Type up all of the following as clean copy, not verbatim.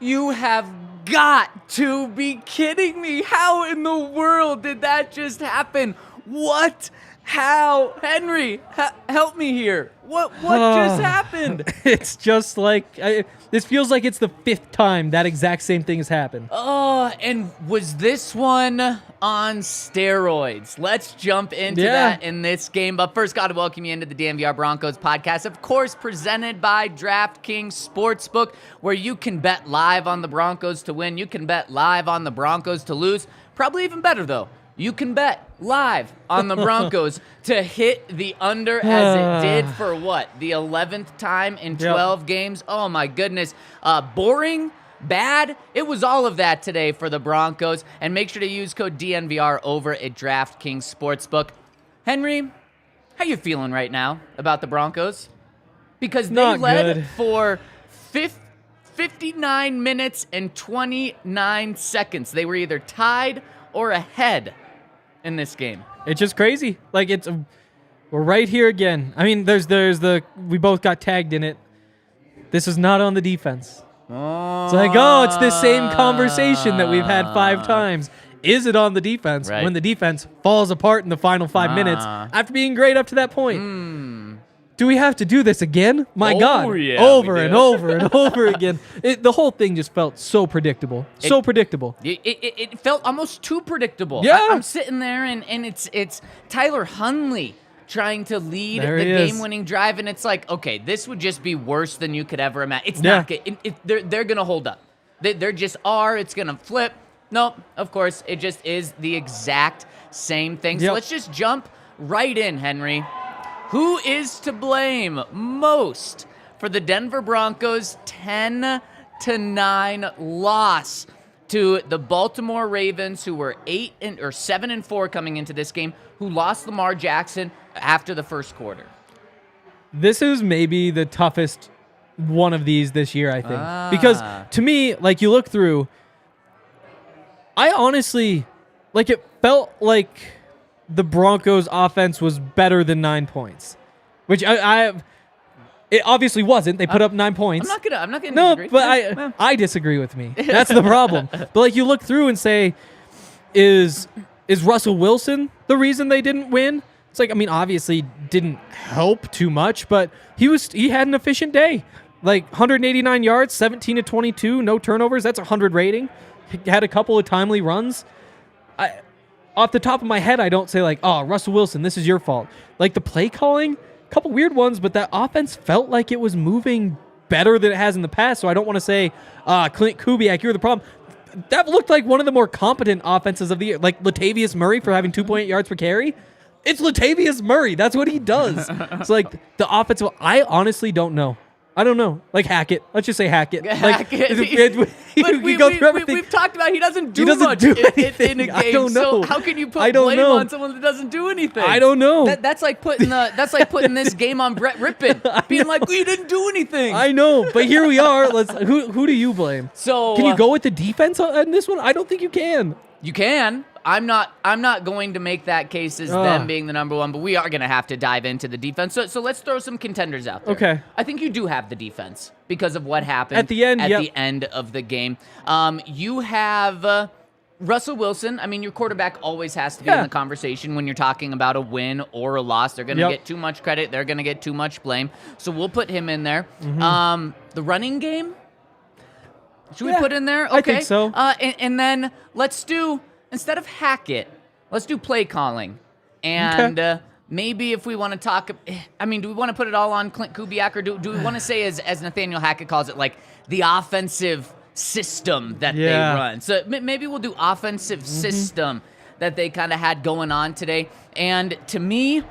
You have got to be kidding me. How in the world did that just happen? What? How? Henry, help me here. What just happened? It's just like, this feels like it's the 5th time that exact same thing has happened. And was this one on steroids? Let's jump into that in this game. But first, got to welcome you into the DNVR Broncos podcast, of course, presented by DraftKings Sportsbook, where you can bet live on the Broncos to win. You can bet live on the Broncos to lose. Probably even better, though. You can bet live on the Broncos to hit the under as it did for what? The 11th time in 12 games? Oh, my goodness. Boring? Bad? It was all of that today for the Broncos. And make sure to use code DNVR over at DraftKings Sportsbook. Henry, how you feeling right now about the Broncos? Because they led for 59 minutes and 29 seconds. They were either tied or ahead in this game. It's just crazy. Like, we're right here again. I mean, we both got tagged in it. This is not on the defense. It's like, it's the same conversation that we've had 5 times. Is it on the defense when the defense falls apart in the final 5 minutes after being great up to that point? Do we have to do this again? My God. Yeah, over and over and over again. The whole thing just felt so predictable. It felt almost too predictable. Yeah. I'm sitting there, and it's Tyler Huntley trying to lead the game-winning drive, and it's like, okay, this would just be worse than you could ever imagine. It's not good. They're going to hold up. They're just are. It's going to flip. Nope, of course, it just is the exact same thing. So let's just jump right in, Henry. Who is to blame most for the Denver Broncos' 10-9 loss to the Baltimore Ravens, who were 7-4 coming into this game, who lost Lamar Jackson after the first quarter? This is maybe the toughest one of these this year, I think. Because to me, like, you look through, I honestly, like, it felt like the Broncos offense was better than 9 points, which it obviously wasn't. They put up 9 points. I'm not gonna disagree. But I disagree with me. That's the problem. But like, you look through and say, is Russell Wilson the reason they didn't win? It's like, I mean, obviously didn't help too much, but he had an efficient day. Like 189 yards, 17 to 22, no turnovers. That's a 100 rating. He had a couple of timely runs. Off the top of my head, I don't say like, oh, Russell Wilson, this is your fault. Like, the play calling, a couple weird ones, but that offense felt like it was moving better than it has in the past. So I don't want to say, Clint Kubiak, you're the problem. That looked like one of the more competent offenses of the year. Like Latavius Murray for having 2.8 yards per carry. It's Latavius Murray. That's what he does. It's like the offensive. I honestly don't know. I don't know. Like Hackett. Let's just say Hackett. We've talked about he doesn't do much in a game. I don't know. So how can you put blame on someone that doesn't do anything? I don't know. That's like putting this game on Brett Rippon, being like, well, you didn't do anything. I know, but here we are. Who do you blame? So can you go with the defense on this one? I don't think you can. You can. I'm not going to make that case as them being the number one, but we are going to have to dive into the defense. So let's throw some contenders out there. Okay. I think you do have the defense because of what happened at the end of the game. You have Russell Wilson. I mean, your quarterback always has to be in the conversation when you're talking about a win or a loss. They're going to get too much credit. They're going to get too much blame. So we'll put him in there. The running game, should we put in there? Okay. I think so. And then let's do... Instead of Hackett, let's do play calling. And maybe if we want to talk, I mean, do we want to put it all on Clint Kubiak, or do we want to say, as Nathaniel Hackett calls it, like the offensive system that they run? So maybe we'll do offensive system that they kind of had going on today. And to me,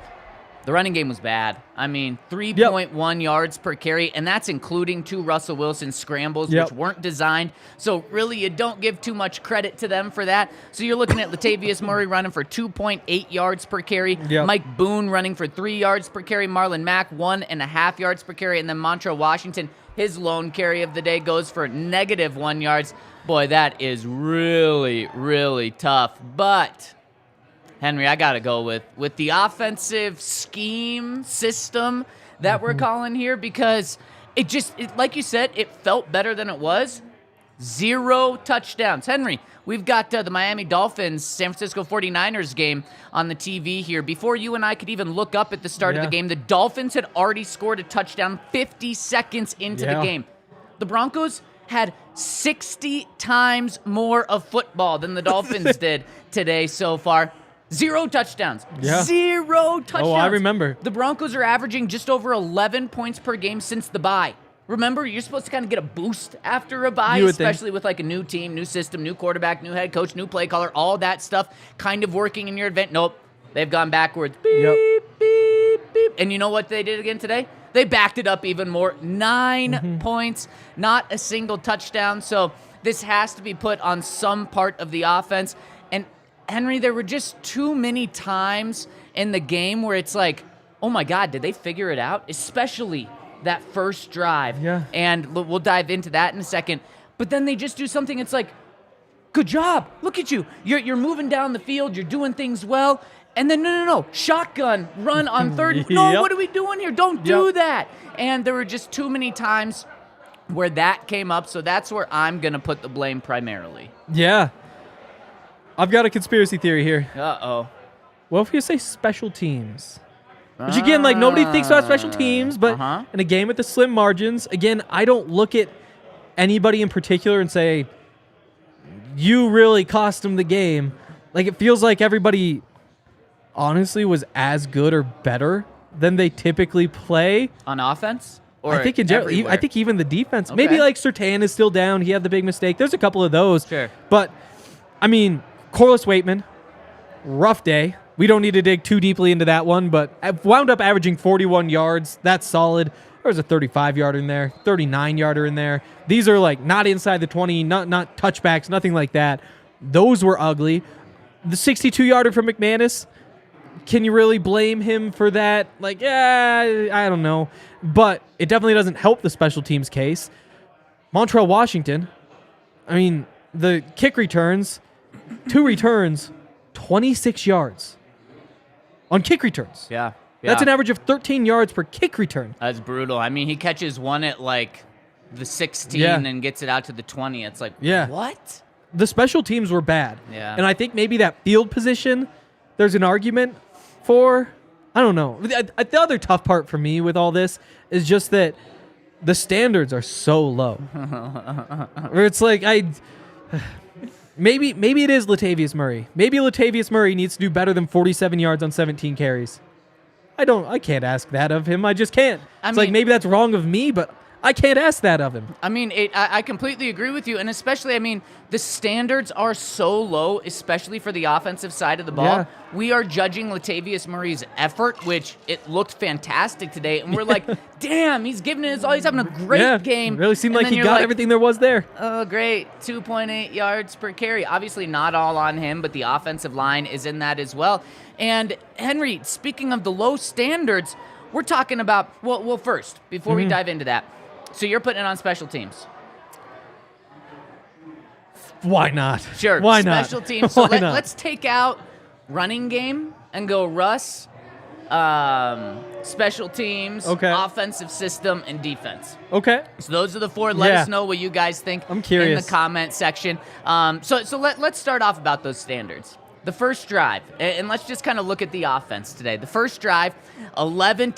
the running game was bad. I mean, 3.1 yards per carry, and that's including 2 Russell Wilson scrambles, which weren't designed. So really, you don't give too much credit to them for that. So you're looking at Latavius Murray running for 2.8 yards per carry, Mike Boone running for 3 yards per carry, Marlon Mack 1.5 yards per carry, and then Montrell Washington, his lone carry of the day, goes for -1 yards. Boy, that is really, really tough. But Henry, I got to go with the offensive scheme system that we're calling here, because it like you said, it felt better than it was. 0 touchdowns. Henry, we've got the Miami Dolphins, San Francisco 49ers game on the TV here. Before you and I could even look up at the start of the game, the Dolphins had already scored a touchdown 50 seconds into the game. The Broncos had 60 times more of football than the Dolphins did today so far. 0 touchdowns. 0 touchdowns. Oh, I remember. The Broncos are averaging just over 11 points per game since the bye. Remember, you're supposed to kind of get a boost after a bye, especially with like a new team, new system, new quarterback, new head coach, new play caller, all that stuff kind of working in your event. Nope, they've gone backwards. Beep, beep, beep. And you know what they did again today? They backed it up even more. 9 points, not a single touchdown. So this has to be put on some part of the offense. And Henry, there were just too many times in the game where it's like, oh my God, did they figure it out? Especially that first drive. And we'll dive into that in a second. But then they just do something, it's like, good job. Look at you. You're moving down the field. You're doing things well. And then, no. Shotgun run on third. No, what are we doing here? Don't do that. And there were just too many times where that came up. So that's where I'm going to put the blame primarily. Yeah. I've got a conspiracy theory here. Uh-oh. What if you say special teams? Which, again, like, nobody thinks about special teams, but in a game with the slim margins, again, I don't look at anybody in particular and say, you really cost them the game. Like, it feels like everybody honestly was as good or better than they typically play. On offense? Or I think in general, I think even the defense. Maybe, like, Surtain is still down. He had the big mistake. There's a couple of those. Sure. But, I mean, Corliss Waitman, rough day. We don't need to dig too deeply into that one, but I wound up averaging 41 yards. That's solid. There was a 35-yarder in there, 39-yarder in there. These are like not inside the 20, not touchbacks, nothing like that. Those were ugly. The 62-yarder from McManus, can you really blame him for that? Like, I don't know. But it definitely doesn't help the special teams case. Montrell Washington, I mean, the kick returns, 2 returns, 26 yards. On kick returns. Yeah. That's an average of 13 yards per kick return. That's brutal. I mean, he catches one at like the 16 and gets it out to the 20. It's like, what? The special teams were bad. Yeah. And I think maybe that field position, there's an argument for, I don't know. The other tough part for me with all this is just that the standards are so low. Where it's like, Maybe it is Latavius Murray. Maybe Latavius Murray needs to do better than 47 yards on 17 carries. I can't ask that of him. I just can't. It's like maybe that's wrong of me, but I can't ask that of him. I mean, I completely agree with you. And especially, I mean, the standards are so low, especially for the offensive side of the ball. Yeah. We are judging Latavius Murray's effort, which it looked fantastic today. And we're like, damn, he's giving it his all. He's having a great game. Really seemed like he got everything there was there. Oh, great. 2.8 yards per carry. Obviously not all on him, but the offensive line is in that as well. And Henry, speaking of the low standards, we're talking about, well first, before we dive into that, so you're putting it on special teams. Why not? Sure. Why not? Special teams. So let's take out running game and go Russ, special teams, offensive system, and defense. Okay. So those are the 4. Let us know what you guys think. I'm curious. In the comment section. So let's start off about those standards. The first drive, and let's just kind of look at the offense today. The first drive, 11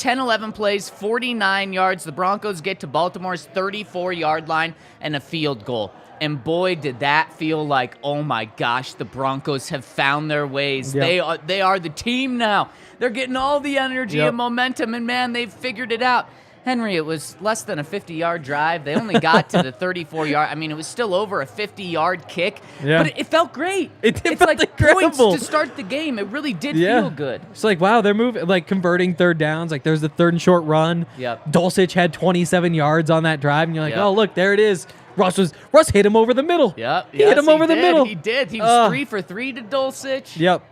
plays, 49 yards. The Broncos get to Baltimore's 34-yard line and a field goal. And boy, did that feel like, oh my gosh, the Broncos have found their ways. Yep. They are the team now. They're getting all the energy and momentum, and man, they've figured it out. Henry, it was less than a 50-yard drive. They only got to the 34-yard. I mean, it was still over a 50-yard kick, but it felt great. It's felt like incredible. Points to start the game. It really did feel good. It's like, wow, they're moving, like converting third downs. Like there's the 3rd and short run. Yep. Dulcich had 27 yards on that drive, and you're like, oh, look, there it is. Russ hit him over the middle. Yep. He hit him over the middle. He did. He was 3 for 3 to Dulcich. Yep.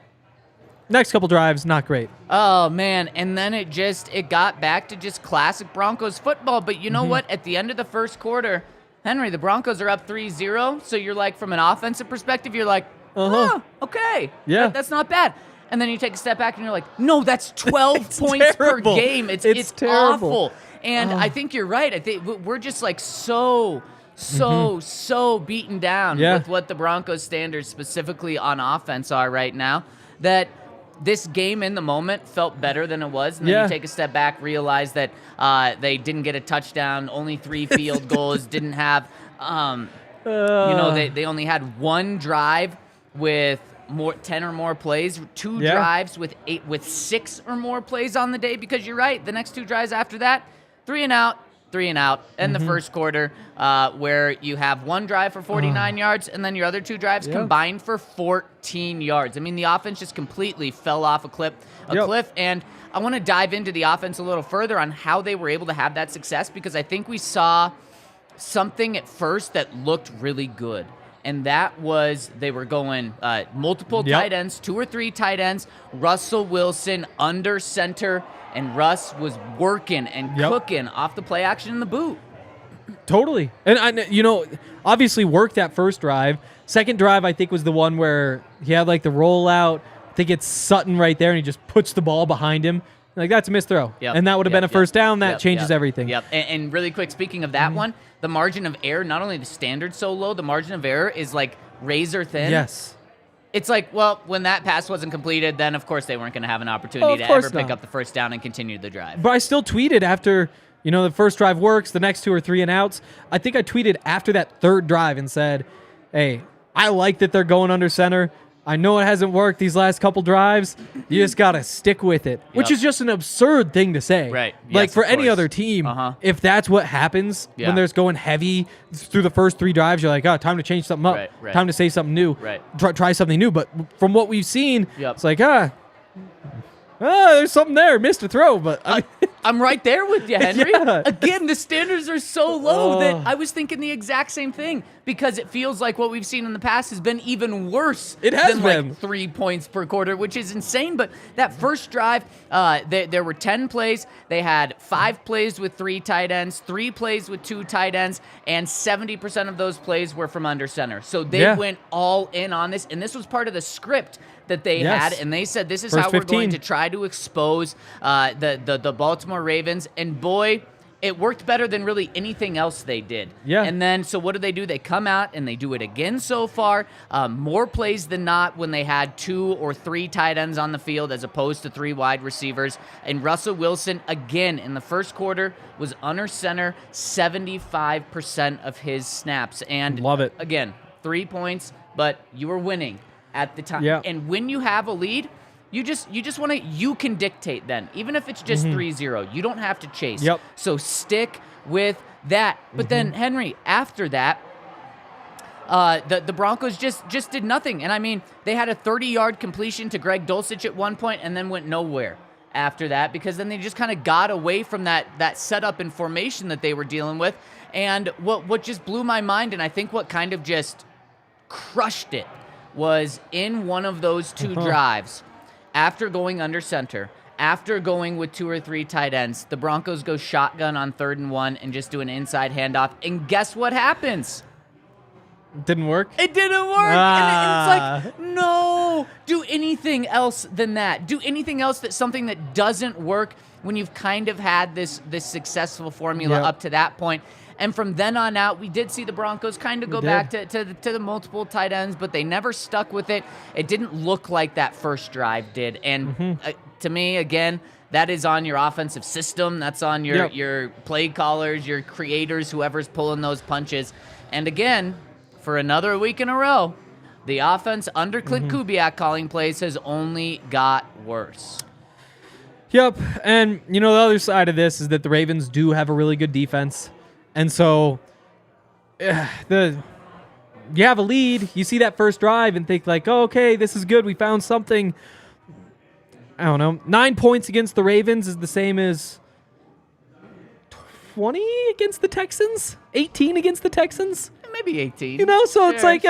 Next couple drives, not great. Oh, man. And then it got back to just classic Broncos football. But you know what? At the end of the first quarter, Henry, the Broncos are up 3-0. So you're like, from an offensive perspective, you're like, okay. Yeah. That's not bad. And then you take a step back and you're like, no, that's 12 points terrible. Per game. It's terrible. awful. And I think you're right. I think we're just like so so beaten down with what the Broncos standards specifically on offense are right now, that this game in the moment felt better than it was. And then you take a step back, realize that they didn't get a touchdown, only 3 field goals, didn't have, they only had 1 drive with 10 or more plays, 2 drives with 6 or more plays on the day, because you're right, the next 2 drives after that, 3 and out, and the first quarter, where you have 1 drive for 49 yards, and then your other 2 drives combined for 14 yards. I mean, the offense just completely fell off a cliff, and I want to dive into the offense a little further on how they were able to have that success, because I think we saw something at first that looked really good. And that was they were going multiple tight ends, 2 or 3 tight ends, Russell Wilson under center, and Russ was working and cooking off the play action in the boot. Totally. And, obviously worked that first drive. Second drive, I think, was the one where he had, like, the rollout. I think it's Sutton right there, and he just puts the ball behind him. Like, that's a missed throw. And that would have been a first down. That changes everything. And really quick, speaking of that one, the margin of error, not only the standard so low, the margin of error is, like, razor thin. Yes. It's like, well, when that pass wasn't completed, then, of course, they weren't going to have an opportunity to ever pick up the first down and continue the drive. But I still tweeted after, the first drive works, the next 2 or 3 and outs. I think I tweeted after that third drive and said, hey, I like that they're going under center. I know it hasn't worked these last couple drives. You just got to stick with it, which is just an absurd thing to say. Right. Like, yes, for any other team, if that's what happens when there's going heavy through the first 3 drives, you're like, oh, time to change something up. Right. Time to say something new. Try something new. But from what we've seen, it's like, there's something there. Missed a throw, but I'm right there with you, Henry. Again, the standards are so low that I was thinking the exact same thing, because it feels like what we've seen in the past has been even worse than like 3 points per quarter, which is insane. But that first drive, there were 10 plays. They had 5 plays with 3 tight ends, 3 plays with 2 tight ends, and 70% of those plays were from under center. So they went all in on this, and this was part of the script that they had, and they said, this is how we're going to try to expose the Baltimore Ravens, and boy, it worked better than really anything else they did. And then, so what do? They come out, and they do it again so far, more plays than not when they had 2 or 3 tight ends on the field as opposed to 3 wide receivers, and Russell Wilson, again, in the first quarter, was under center 75% of his snaps, and love it. Again, 3 points, but you were winning at the time. And when you have a lead, you just want to, you can dictate then. Even if it's just 3-0, you don't have to chase. So stick with that. But then, Henry, after that, the Broncos just did nothing. And I mean, they had a 30-yard completion to Greg Dulcich at one point and then went nowhere after that, because then they just kind of got away from that setup and formation that they were dealing with. And what just blew my mind, and I think what kind of just crushed it, was in one of those 2 drives, after going under center, after going with 2 or 3 tight ends, the Broncos go shotgun on 3rd and 1 and just do an inside handoff. And guess what happens? Didn't work? It didn't work. And it's like, no, do anything else than that. Do anything else that's something that doesn't work when you've kind of had this successful formula up to that point. And from then on out, we did see the Broncos kind of go back to the multiple tight ends, but they never stuck with it. It didn't look like that first drive did. And to me, again, that is on your offensive system. That's on your play callers, your creators, whoever's pulling those punches. And again, for another week in a row, the offense under Clint Kubiak calling plays has only got worse. Yep. And, the other side of this is that the Ravens do have a really good defense. And so you have a lead, you see that first drive and think like, oh, okay, this is good. We found something. I don't know. 9 points against the Ravens is the same as 20 against the Texans, 18 against the Texans. Maybe 18. So it's like,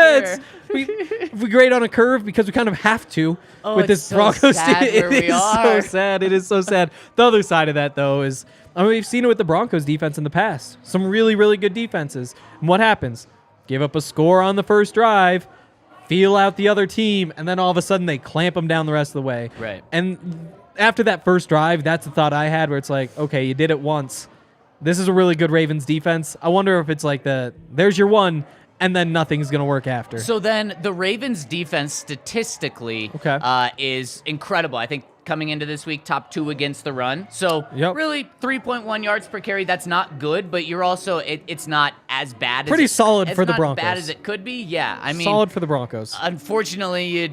we grade on a curve because we kind of have to with this Broncos team. It is so sad. It is so sad. The other side of that, though, is, we've seen it with the Broncos defense in the past. Some really, really good defenses. And what happens? Give up a score on the first drive, feel out the other team, and then all of a sudden they clamp them down the rest of the way. Right. And after that first drive, that's the thought I had, where it's like, okay, you did it once. this is a really good Ravens defense. I wonder if it's like there's your one, and then nothing's going to work after. So then the Ravens defense statistically is incredible. I think coming into this week, top 2 against the run. So really 3.1 yards per carry, that's not good, but you're also, it's not as bad. Pretty solid for the Broncos. It's not as bad as it could be. Yeah, I mean. Solid for the Broncos. Unfortunately,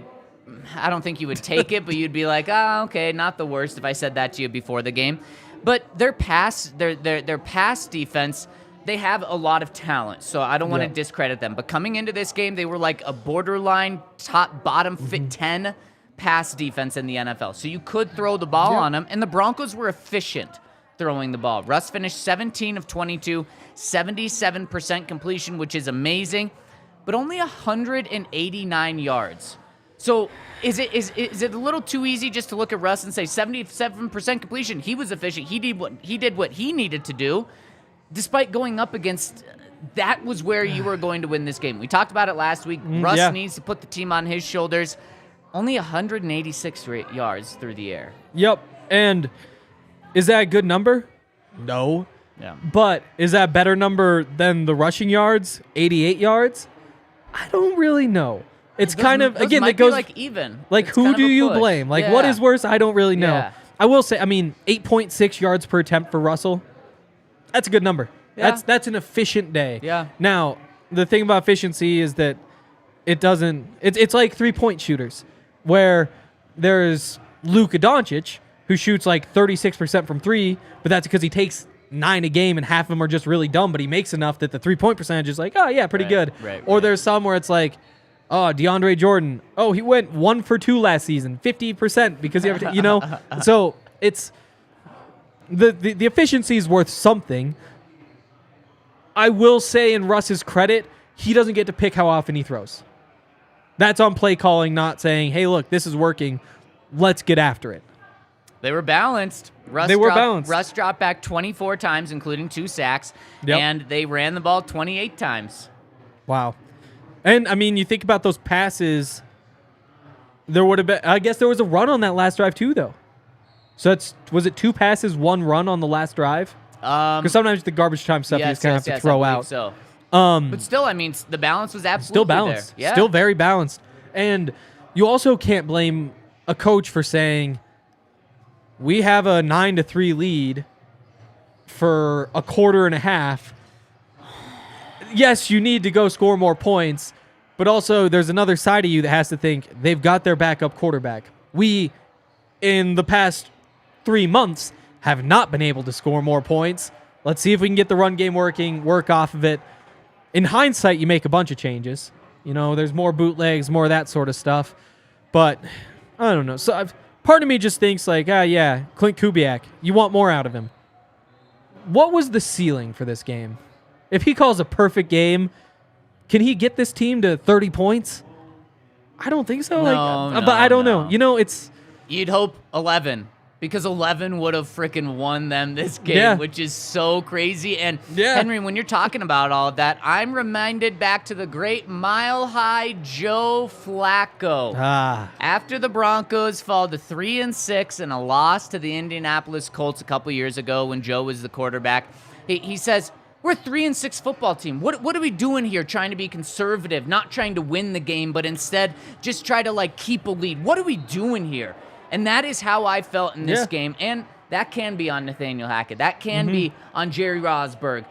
I don't think you would take it, but you'd be like, okay, not the worst if I said that to you before the game. But their pass defense, they have a lot of talent, so I don't want to discredit them. But coming into this game, they were like a borderline bottom 10 pass defense in the NFL. So you could throw the ball on them, and the Broncos were efficient throwing the ball. Russ finished 17 of 22, 77% completion, which is amazing, but only 189 yards. So is it a little too easy just to look at Russ and say 77% completion? He was efficient. He did what he needed to do, despite going up against. That was where you were going to win this game. We talked about it last week. Russ needs to put the team on his shoulders. Only 186 yards through the air. Yep. And is that a good number? No. Yeah. But is that a better number than the rushing yards? 88 yards? I don't really know. It's kind of, again, it goes like even. Like, who do you blame? Like, what is worse? I don't really know. Yeah. I will say, 8.6 yards per attempt for Russell. That's a good number. Yeah. That's an efficient day. Yeah. Now, the thing about efficiency is that it doesn't, it's like 3-point shooters, where there's Luka Doncic, who shoots like 36% from 3, but that's because he takes 9 a game and half of them are just really dumb, but he makes enough that the 3-point percentage is like, oh yeah, pretty good. Right. Or there's some where it's like, oh, DeAndre Jordan, oh, he went 1 for 2 last season, 50% because he so it's the efficiency is worth something. I will say, in Russ's credit, he doesn't get to pick how often he throws. That's on play calling, not saying, hey, look, this is working. Let's get after it. They were balanced. Russ dropped back 24 times, including 2 sacks, and they ran the ball 28 times. Wow. And, you think about those passes, there would have been, I guess there was a run on that last drive too, though. So was it 2 passes, 1 run on the last drive? Because sometimes the garbage time stuff you just kind of have to throw out. So. But still, the balance was absolutely still balanced. There. Yeah. Still very balanced. And you also can't blame a coach for saying, we have a 9-3 lead for a quarter and a half. Yes, you need to go score more points, but also there's another side of you that has to think they've got their backup quarterback. We, in the past 3 months, have not been able to score more points. Let's see if we can get the run game working, work off of it. In hindsight, you make a bunch of changes. There's more bootlegs, more of that sort of stuff. But I don't know. So part of me just thinks like, Clint Kubiak, you want more out of him. What was the ceiling for this game? If he calls a perfect game, can he get this team to 30 points? I don't think so. No, but I don't know. You'd hope 11. Because 11 would have freaking won them this game, which is so crazy. And Henry, when you're talking about all of that, I'm reminded back to the great Mile High Joe Flacco. After the Broncos fall to 3-6 and a loss to the Indianapolis Colts a couple years ago when Joe was the quarterback, he says, we're a 3-6 football team. What are we doing here trying to be conservative, not trying to win the game, but instead just try to keep a lead? What are we doing here? And that is how I felt in this game. And that can be on Nathaniel Hackett. That can be on Jerry Rosburg,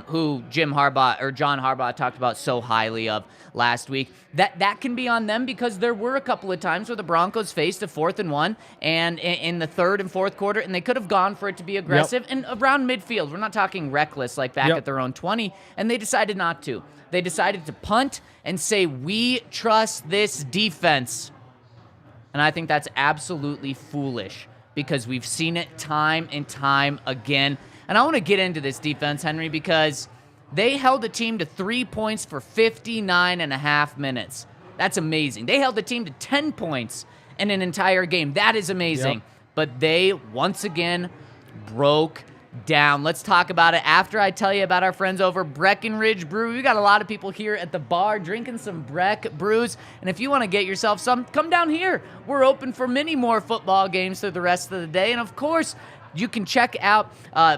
who John Harbaugh talked about so highly of last week. That can be on them because there were a couple of times where the Broncos faced a 4th and 1 and in the 3rd and 4th quarter, and they could have gone for it to be aggressive and around midfield. We're not talking reckless, like back at their own 20, and they decided not to. They decided to punt and say, we trust this defense. And I think that's absolutely foolish because we've seen it time and time again. And I want to get into this defense, Henry, because they held the team to 3 points for 59.5 minutes. That's amazing. They held the team to 10 points in an entire game. That is amazing. But they, once again, broke down. Let's talk about it after I tell you about our friends over Breckenridge Brew. We got a lot of people here at the bar drinking some Breck brews, and if you want to get yourself some, come down here. We're open for many more football games through the rest of the day, and of course, You can check out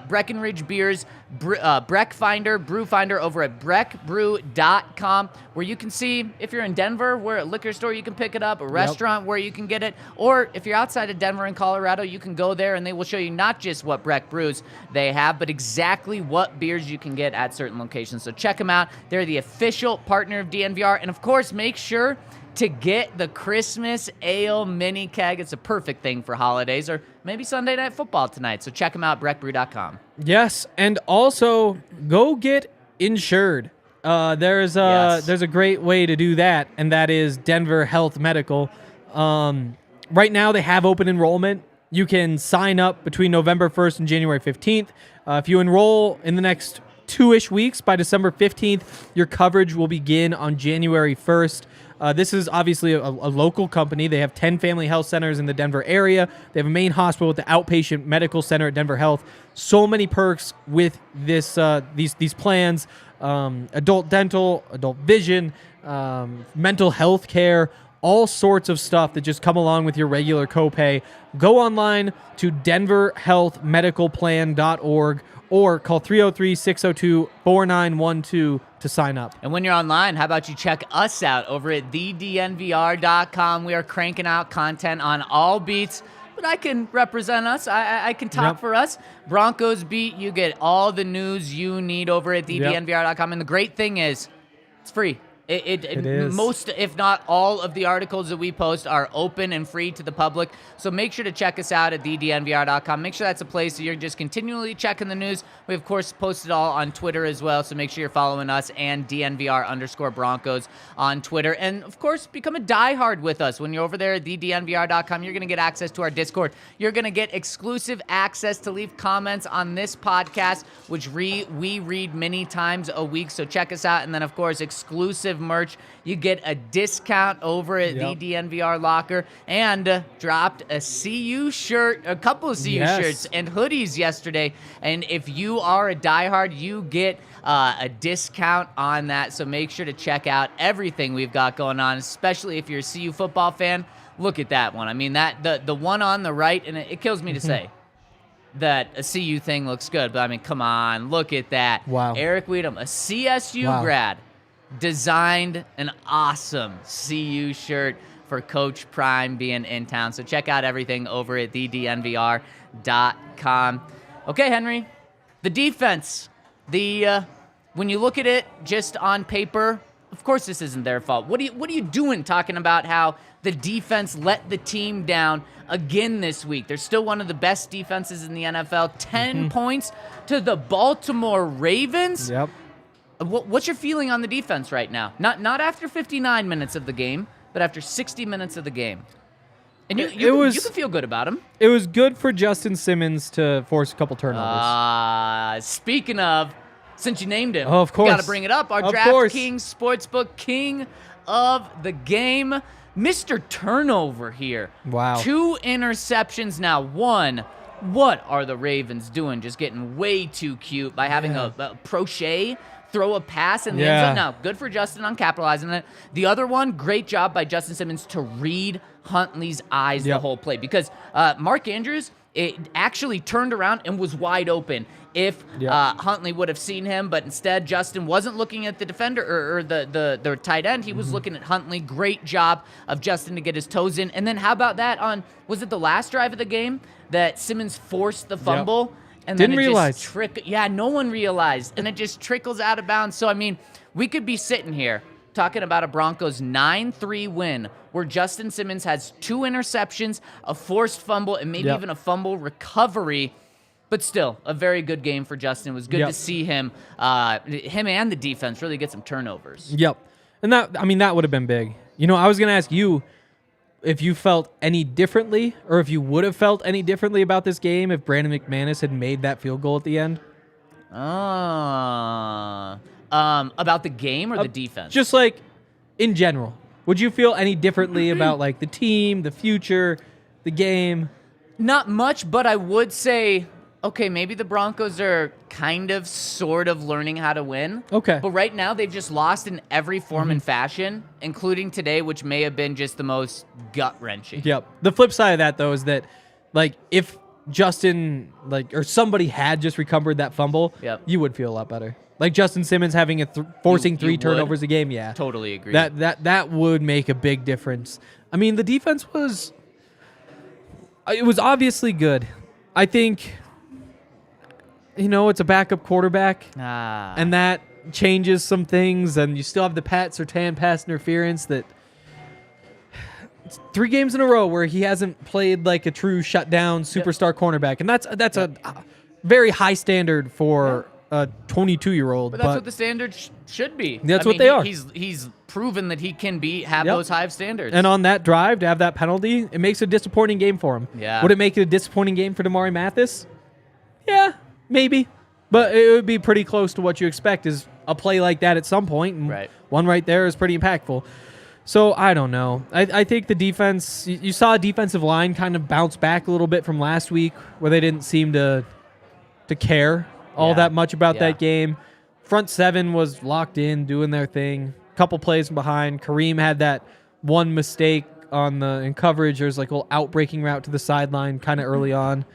Breckenridge Beer's Breck Finder, Brew Finder over at breckbrew.com, where you can see if you're in Denver, where a liquor store you can pick it up, a restaurant where you can get it, or if you're outside of Denver and Colorado, you can go there and they will show you not just what Breck brews they have, but exactly what beers you can get at certain locations. So check them out. They're the official partner of DNVR. And of course, make sure to get the Christmas Ale mini keg. It's a perfect thing for holidays or maybe Sunday Night Football tonight. So check them out, breckbrew.com. Yes, and also go get insured. There's a great way to do that, and that is Denver Health Medical. Right now, they have open enrollment. You can sign up between November 1st and January 15th. If you enroll in the next 2-ish weeks, by December 15th, your coverage will begin on January 1st. This is obviously a local company. They have 10 family health centers in the Denver area. They have a main hospital with the outpatient medical center at Denver Health. So many perks with this these plans. Adult dental, adult vision, mental health care, all sorts of stuff that just come along with your regular copay. Go online to denverhealthmedicalplan.org or call 303-602-4912 to sign up. And when you're online, how about you check us out over at thednvr.com. We are cranking out content on all beats, but I can represent us. I can talk for us. Broncos beat, you get all the news you need over at thednvr.com. And the great thing is, it's free. It is. Most, if not all, of the articles that we post are open and free to the public. So make sure to check us out at thednvr.com. Make sure that's a place that you're just continually checking the news. We, of course, post it all on Twitter as well. So make sure you're following us and DNVR_Broncos on Twitter. And, of course, become a diehard with us. When you're over there at thednvr.com, you're going to get access to our Discord. You're going to get exclusive access to leave comments on this podcast, which we read many times a week. So check us out. And then, of course, exclusive merch. You get a discount over at the DNVR locker, and dropped a CU shirt, a couple of CU shirts and hoodies yesterday. And if you are a diehard, you get a discount on that. So make sure to check out everything we've got going on, especially if you're a CU football fan. Look at that one. I mean, that the one on the right, and it kills me to say that a CU thing looks good, but I mean, come on, look at that. Wow. Eric Weedham, a CSU grad, designed an awesome CU shirt for Coach Prime being in town. So check out everything over at thednvr.com. Okay, Henry, the defense. When you look at it just on paper, of course this isn't their fault. What are you doing talking about how the defense let the team down again this week? They're still one of the best defenses in the NFL. 10 points to the Baltimore Ravens. Yep. What's your feeling on the defense right now? Not after 59 minutes of the game, but after 60 minutes of the game. And you can feel good about him. It was good for Justin Simmons to force a couple turnovers. Speaking of, since you named him, of course, got to bring it up. Our DraftKings Sportsbook king of the game, Mr. Turnover here. Wow. 2 interceptions now. 1. What are the Ravens doing? Just getting way too cute by having a Prochet throw a pass in the end zone. Now, good for Justin on capitalizing it. The other one, great job by Justin Simmons to read Huntley's eyes the whole play, because Mark Andrews, it actually turned around and was wide open if Huntley would have seen him, but instead Justin wasn't looking at the defender or the tight end. He was looking at Huntley. Great job of Justin to get his toes in. And then how about that on, was it the last drive of the game that Simmons forced the fumble? And Didn't then realize. No one realized. And it just trickles out of bounds. So, I mean, we could be sitting here talking about a Broncos 9-3 win where Justin Simmons has 2 interceptions, a forced fumble, and maybe even a fumble recovery. But still, a very good game for Justin. It was good to see him and the defense really get some turnovers. Yep. And that would have been big. You know, I was going to ask you if you felt any differently, or if you would have felt any differently about this game if Brandon McManus had made that field goal at the end. About the game or the defense? Just like in general. Would you feel any differently about like the team, the future, the game? Not much, but I would say, okay, maybe the Broncos are kind of, sort of learning how to win. Okay. But right now, they've just lost in every form and fashion, including today, which may have been just the most gut-wrenching. Yep. The flip side of that, though, is that, like, if Justin, or somebody had just recovered that fumble, Yep. you would feel a lot better. Like Justin Simmons having forcing 3 turnovers a game, yeah. Totally agree. That would make a big difference. I mean, the defense was obviously good. I think, it's a backup quarterback, and that changes some things, and you still have the Pat Surtain pass interference that 3 games in a row where he hasn't played like a true shutdown superstar cornerback, and that's a very high standard for a 22-year-old. But that's what the standards should be. That's what they are. He's proven that he can have those high standards. And on that drive, to have that penalty, it makes a disappointing game for him. Yeah. Would it make it a disappointing game for Damari Mathis? Yeah, maybe. But it would be pretty close to what you expect is a play like that at some point. And one right there is pretty impactful. So, I don't know. I think the defense, you saw a defensive line kind of bounce back a little bit from last week where they didn't seem to care all that much about that game. Front 7 was locked in, doing their thing. Couple plays from behind. Kareem had that one mistake in coverage. There's like a little outbreaking route to the sideline kind of early on.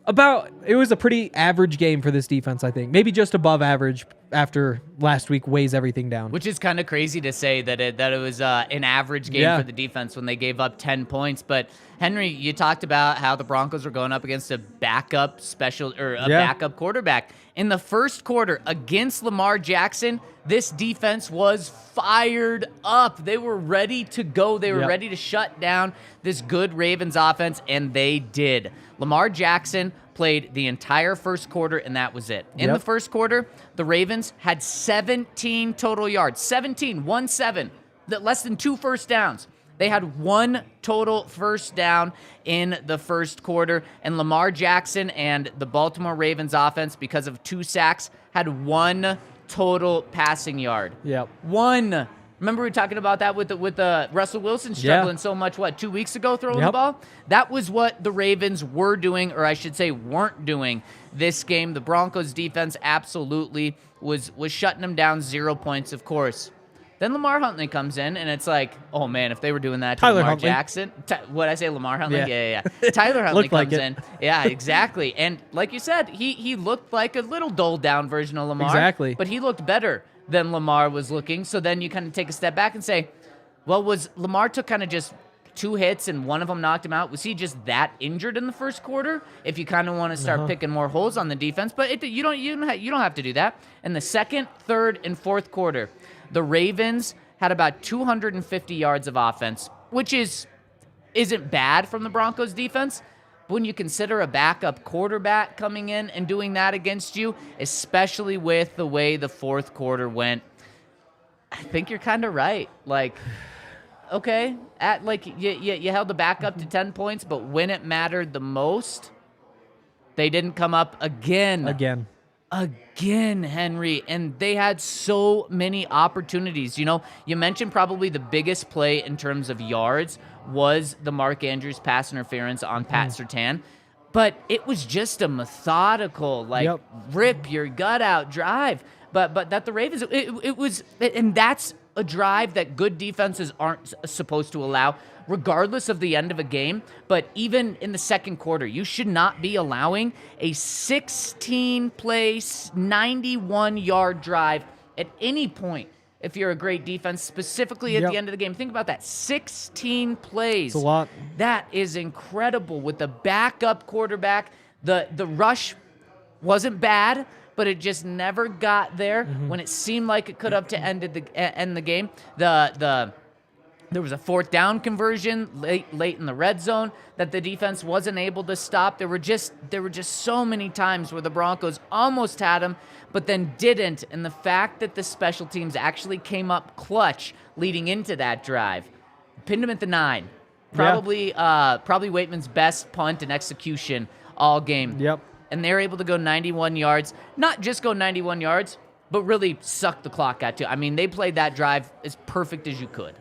It was a pretty average game for this defense, I think. Maybe just above average after last week weighs everything down. Which is kind of crazy to say that it was an average game for the defense when they gave up 10 points. But Henry, you talked about how the Broncos were going up against a backup backup quarterback. In the first quarter against Lamar Jackson, this defense was fired up. They were ready to go. They were ready to shut down this good Ravens offense, and they did. Lamar Jackson played the entire first quarter, and that was it. In the first quarter, the Ravens had 17 total yards. 17, 1-7, less than 2 first downs. They had 1 total first down in the first quarter, and Lamar Jackson and the Baltimore Ravens offense, because of 2 sacks, had 1 total passing yard. Yep. 1. Remember we were talking about that with Russell Wilson struggling so much, 2 weeks ago throwing the ball? That was what the Ravens were doing, or I should say weren't doing this game. The Broncos defense absolutely was shutting them down. 0 points, of course. Then Lamar Huntley comes in, and it's like, oh, man, if they were doing that to Lamar Jackson. What'd I say, Lamar Huntley? Yeah. Tyler Huntley comes in. Yeah, exactly. And like you said, he looked like a little dulled-down version of Lamar. Exactly. But he looked better than Lamar was looking. So then you kind of take a step back and say, well, was Lamar took kind of just 2 hits and one of them knocked him out? Was he just that injured in the first quarter? If you kind of want to start picking more holes on the defense, but you don't have to do that. In the second, third, and fourth quarter, the Ravens had about 250 yards of offense, which isn't bad from the Broncos defense. But when you consider a backup quarterback coming in and doing that against you, especially with the way the fourth quarter went, I think you're kind of right. Okay, you held the backup to 10 points, but when it mattered the most, they didn't come up again. Again, Henry, and they had so many opportunities. You mentioned probably the biggest play in terms of yards was the Mark Andrews pass interference on Pat Surtain, but it was just a methodical, rip your gut out drive. But that the Ravens, it was, and that's a drive that good defenses aren't supposed to allow, regardless of the end of a game. But even in the second quarter, you should not be allowing a 16-play, 91-yard drive at any point if you're a great defense, specifically at the end of the game. Think about that. 16 plays. It's a lot. That is incredible. With the backup quarterback, the rush wasn't bad, but it just never got there when it seemed like it could have to end the game. There was a 4th down conversion late in the red zone that the defense wasn't able to stop. There were just so many times where the Broncos almost had them, but then didn't. And the fact that the special teams actually came up clutch leading into that drive, pinned them at the 9. Probably Waitman's best punt and execution all game. Yep. And they're able to go 91 yards. Not just go 91 yards, but really suck the clock out too. I mean, they played that drive as perfect as you could.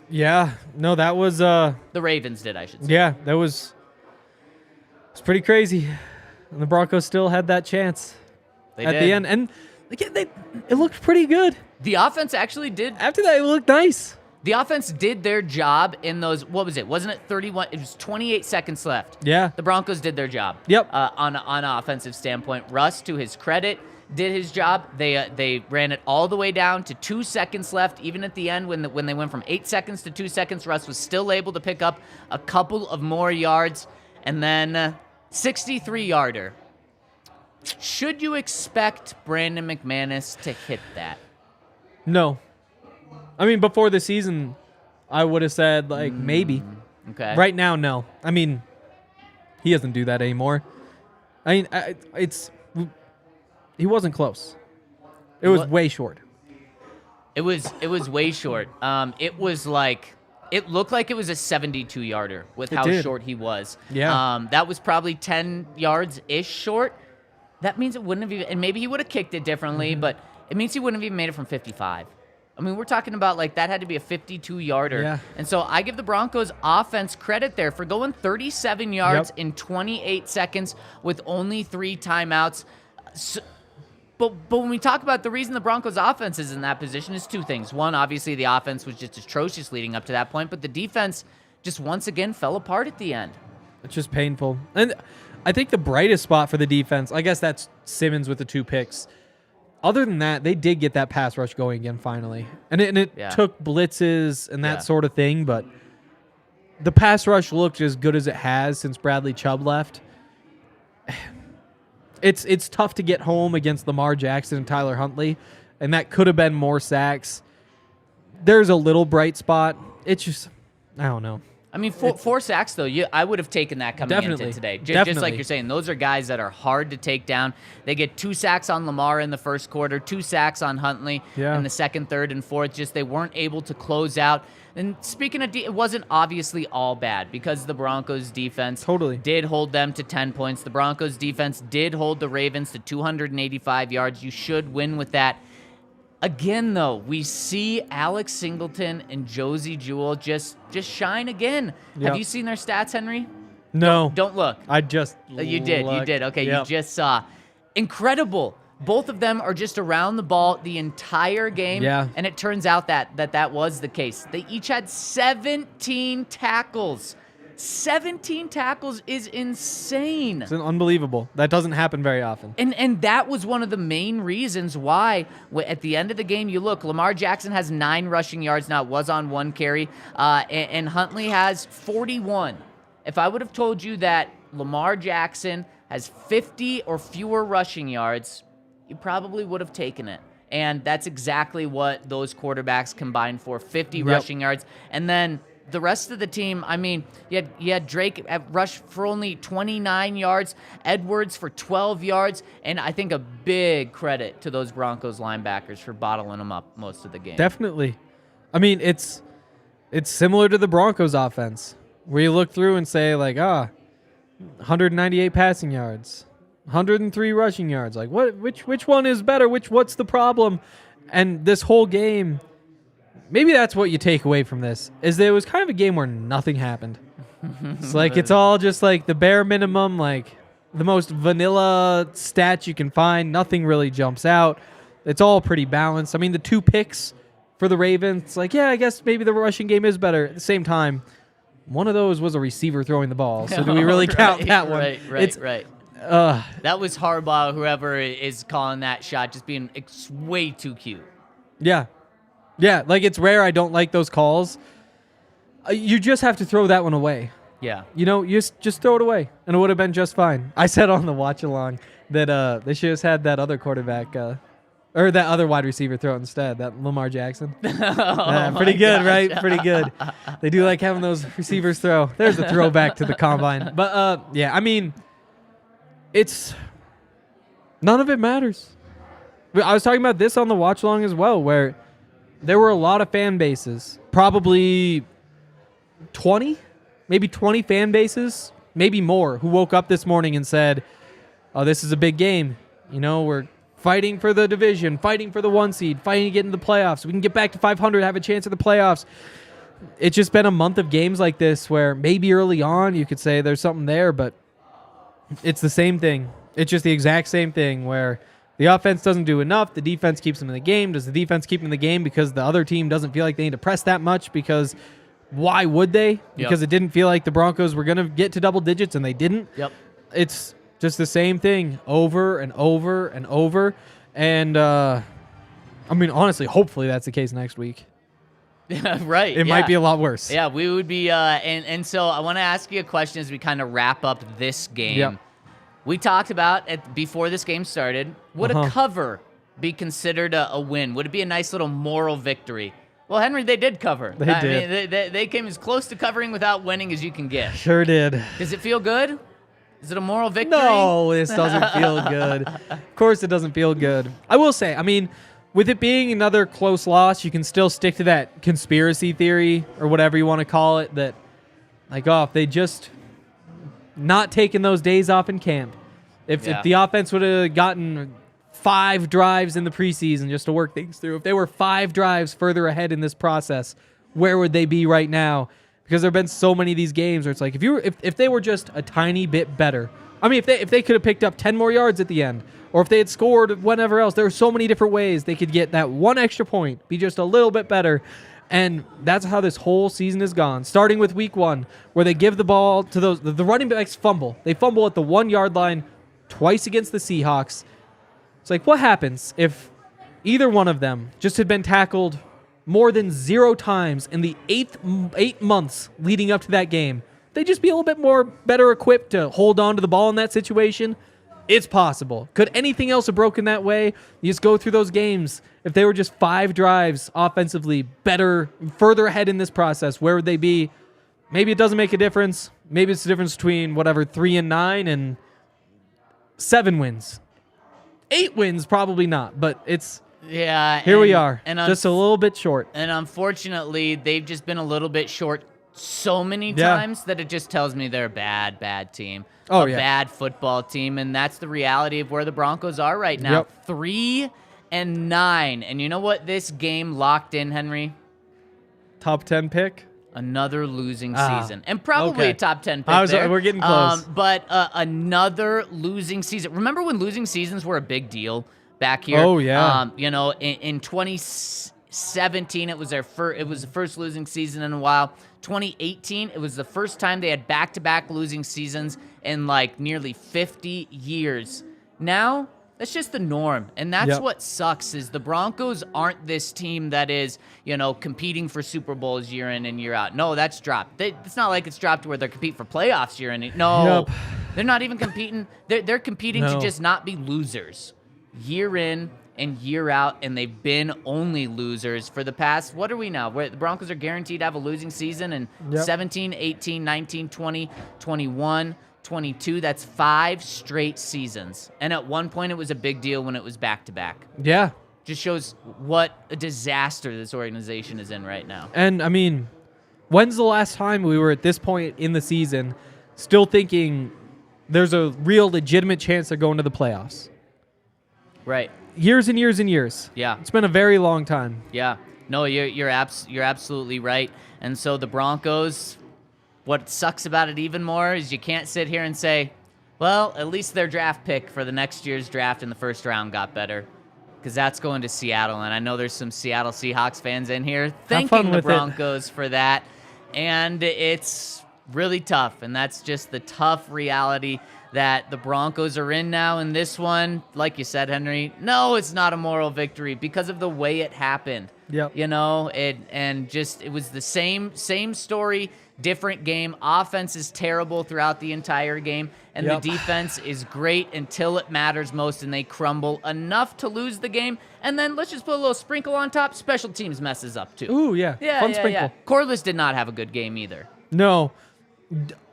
Yeah, no, that was the Ravens did, I should say. Yeah, that was pretty crazy. And the Broncos still had that chance the end. And again, it looked pretty good. The offense actually did. After that, it looked nice. The offense did their job in those, what was it? Wasn't it 31? It was 28 seconds left. Yeah. The Broncos did their job. Yep. On an offensive standpoint. Russ, to his credit, did his job. They ran it all the way down to 2 seconds left. Even at the end, when they went from 8 seconds to 2 seconds, Russ was still able to pick up a couple of more yards. And then 63-yarder. Should you expect Brandon McManus to hit that? No. I mean, before the season, I would have said, like, maybe. Okay. Right now, no. I mean, he doesn't do that anymore. I mean, he wasn't close. It was way short. It was way short. It was like, it looked like it was a 72-yarder with how short he was. Yeah. That was probably 10 yards-ish short. That means it wouldn't have even, and maybe he would have kicked it differently, but it means he wouldn't have even made it from 55. I mean, we're talking about, like, that had to be a 52-yarder. Yeah. And so I give the Broncos offense credit there for going 37 yards in 28 seconds with only 3 timeouts. So, but when we talk about the reason the Broncos offense is in that position is 2 things. One, obviously the offense was just atrocious leading up to that point, but the defense just once again fell apart at the end. It's just painful. And I think the brightest spot for the defense, I guess that's Simmons with the 2 picks. Other than that, they did get that pass rush going again finally. And it took blitzes and that sort of thing, but the pass rush looked as good as it has since Bradley Chubb left. It's tough to get home against Lamar Jackson and Tyler Huntley, and that could have been more sacks. There's a little bright spot. It's just, I don't know. I mean, 4 sacks, though, I would have taken that coming into today. Just like you're saying, those are guys that are hard to take down. They get 2 sacks on Lamar in the first quarter, 2 sacks on Huntley in the second, third, and fourth. Just they weren't able to close out. And speaking of, it wasn't obviously all bad because the Broncos defense did hold them to 10 points. The Broncos defense did hold the Ravens to 285 yards. You should win with that. Again, though, we see Alex Singleton and Josie Jewell just shine again. Yep. Have you seen their stats, Henry? No. Don't look. I just You did. Okay, Yep. you just saw. Incredible. Both of them are just around the ball the entire game. Yeah. And it turns out that was the case. They each had 17 tackles. 17 tackles is insane. It's unbelievable. That doesn't happen very often. And that was one of the main reasons why at the end of the game, you look, Lamar Jackson has 9 rushing yards now, was on 1 carry, and Huntley has 41. If I would have told you that Lamar Jackson has 50 or fewer rushing yards, you probably would have taken it. And that's exactly what those quarterbacks combined for, 50 rushing yards. And then the rest of the team, I mean, you had Drake rush for only 29 yards, Edwards for 12 yards, and I think a big credit to those Broncos linebackers for bottling them up most of the game. Definitely. I mean, it's similar to the Broncos offense, where you look through and say, like, 198 passing yards, 103 rushing yards. Like, which one is better? What's the problem? And this whole game, maybe that's what you take away from this, is that it was kind of a game where nothing happened. It's like it's all just like the bare minimum, like the most vanilla stats you can find. Nothing really jumps out. It's all pretty balanced. I mean, the 2 picks for the Ravens, it's like, yeah, I guess maybe the rushing game is better. At the same time, one of those was a receiver throwing the ball. So do we really count that one? Right. That was Harbaugh, whoever is calling that shot, just being way too cute. Yeah. Yeah, like it's rare I don't like those calls. You just have to throw that one away. Yeah. You know, you just throw it away, and it would have been just fine. I said on the watch-along that they should have had that other quarterback, or that other wide receiver throw it instead, that Lamar Jackson. Pretty good, right? Pretty good. They do like having those receivers throw. There's a throwback to the combine. But, yeah, I mean, none of it matters. I was talking about this on the watch-along as well, where there were a lot of fan bases, probably 20, maybe 20 fan bases, maybe more, who woke up this morning and said, oh, this is a big game. You know, we're fighting for the division, fighting for the 1 seed, fighting to get into the playoffs. We can get back to 500, have a chance at the playoffs. It's just been a month of games like this where maybe early on you could say there's something there, but it's the same thing. It's just the exact same thing where The offense doesn't do enough. The defense keeps them in the game. Does the defense keep them in the game because the other team doesn't feel like they need to press that much? Because why would they? Because it didn't feel like the Broncos were going to get to double digits, and they didn't. Yep. It's just the same thing over and over and over. And, I mean, honestly, hopefully that's the case next week. Right. It might be a lot worse. Yeah, we would be, and so I want to ask you a question as we kind of wrap up this game. Yep. We talked about before this game started, would a cover be considered a win? Would it be a nice little moral victory? Well, Henry, they did cover. They did. Mean, they came as close to covering without winning as you can get. Sure did. Does it feel good? Is it a moral victory? No, this doesn't feel good. Of course it doesn't feel good. I will say, I mean, with it being another close loss, you can still stick to that conspiracy theory or whatever you want to call it, that, like, if they just not taking those days off in camp. If the offense would have gotten 5 drives in the preseason just to work things through, if they were 5 drives further ahead in this process, where would they be right now? Because there have been so many of these games where it's like, if they were just a tiny bit better, I mean, if they could have picked up 10 more yards at the end, or if they had scored whatever else, there are so many different ways they could get that one extra point, be just a little bit better. And that's how this whole season has gone, starting with week 1, where they give the ball to the running backs fumble. They fumble at the 1-yard line twice against the Seahawks. It's like, what happens if either one of them just had been tackled more than 0 times in the 8 months leading up to that game? They'd just be a little bit more better equipped to hold on to the ball in that situation. It's possible. Could anything else have broken that way? You just go through those games. If they were just 5 drives offensively better, further ahead in this process, where would they be? Maybe it doesn't make a difference. Maybe it's the difference between 3-9 and 7 wins. 8 wins, probably not, but it's... Yeah. Here we are, and just a little bit short. And unfortunately, they've just been a little bit short so many times that it just tells me they're a bad team. Bad football team, and that's the reality of where the Broncos are right now. 3-9. And you know what this game locked in, Henry? Top 10 pick? Another losing season. And probably a top 10 pick We're getting close. But another losing season. Remember when losing seasons were a big deal back here? Oh, yeah. In 2017, it was the first losing season in a while. 2018, it was the first time they had back-to-back losing seasons in like nearly 50 years. Now, that's just the norm, and that's what sucks is the Broncos aren't this team that is, competing for Super Bowls year in and year out. No, that's dropped. It's not like it's dropped where they're competing for playoffs year in. No, they're not even competing. They're competing to just not be losers year in and year out, and they've been only losers for the past, what are we now? Where the Broncos are guaranteed to have a losing season in 17, 18, 19, 20, 21, 22. That's 5 straight seasons. And at one point, it was a big deal when it was back-to-back. Yeah. Just shows what a disaster this organization is in right now. And, I mean, when's the last time we were at this point in the season still thinking there's a real legitimate chance they're going to the playoffs? Right. Years and years and years. Yeah. It's been a very long time. Yeah. No, you're absolutely right. And so the Broncos, what sucks about it even more is you can't sit here and say, well, at least their draft pick for the next year's draft in the first round got better, because that's going to Seattle. And I know there's some Seattle Seahawks fans in here thanking the Broncos for that. And it's really tough. And that's just the tough reality that the Broncos are in now. In this one, like you said, Henry, no, it's not a moral victory because of the way it happened. Yep. It was the same story, different game. Offense is terrible throughout the entire game, and the defense is great until it matters most, and they crumble enough to lose the game. And then let's just put a little sprinkle on top. Special teams messes up too. Ooh, yeah. Fun sprinkle. Yeah. Corliss did not have a good game either. No.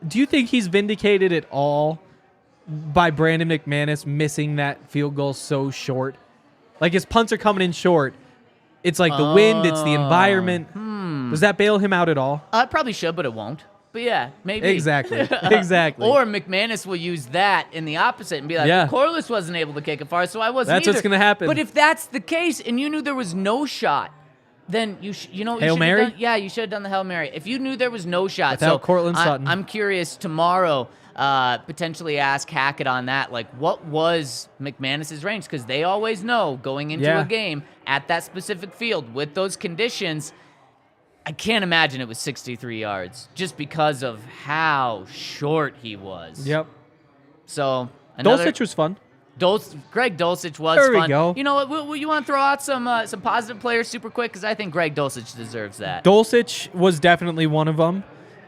Do you think he's vindicated at all by Brandon McManus missing that field goal so short? Like, his punts are coming in short. It's like the wind, it's the environment. Does that bail him out at all? It probably should, but it won't. But yeah, maybe. Exactly. Exactly. Or McManus will use that in the opposite and be like, Corliss wasn't able to kick it far, so I wasn't That's either. what's going to happen. But if that's the case and you knew there was no shot, then Hail Mary? you should have done the Hail Mary. If you knew there was no shot. Without Cortland Sutton. I'm curious tomorrow. potentially ask Hackett on that. Like, what was McManus's range? Because they always know going into a game at that specific field with those conditions. I can't imagine it was 63 yards just because of how short he was. Yep. So Dulcich was fun. Greg Dulcich was there fun. We go. You know what? You want to throw out some positive players super quick? Because I think Greg Dulcich deserves that. Dulcich was definitely one of them.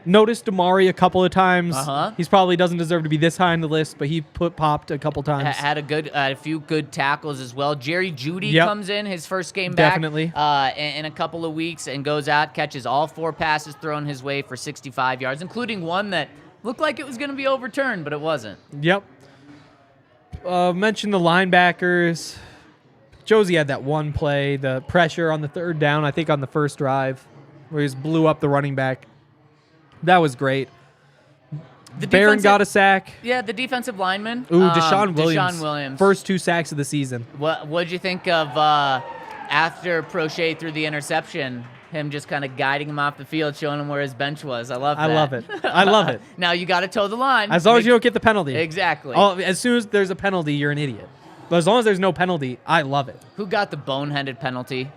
Noticed Damari a couple of times. He's probably doesn't deserve to be this high on the list, but he popped a couple times. Had a few good tackles as well. Jerry Jeudy comes in his first game back Definitely. In a couple of weeks and goes out, catches all 4 passes thrown his way for 65 yards, including one that looked like it was going to be overturned, but it wasn't. Yep. Mentioned the linebackers. Josie had that one play, the pressure on the third down, I think on the first drive, where he just blew up the running back. That was great. Barron got a sack. Yeah, the defensive lineman. Ooh, Deshaun Williams. Deshaun Williams. First 2 sacks of the season. What did you think of after Prochet threw the interception, him just kind of guiding him off the field, showing him where his bench was? I love that. I love it. I love it. Now you got to toe the line. As long as you don't get the penalty. Exactly. As soon as there's a penalty, you're an idiot. But as long as there's no penalty, I love it. Who got the boneheaded penalty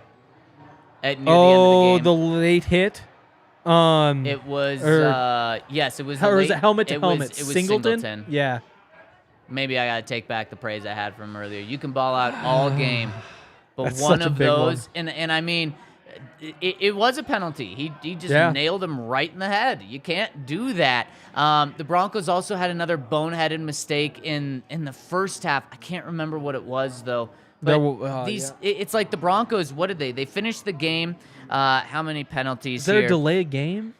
near the end of the game? The late hit. It was yes, it was. Or was it helmet to helmet? It was Singleton. Yeah. Maybe I gotta take back the praise I had from earlier. You can ball out all game, but That's one such a of big those, one. and I mean, it was a penalty. He just nailed him right in the head. You can't do that. The Broncos also had another boneheaded mistake in the first half. I can't remember what it was though. But it's like the Broncos. What did they? They finished the game. How many penalties? Is there here? a delay game?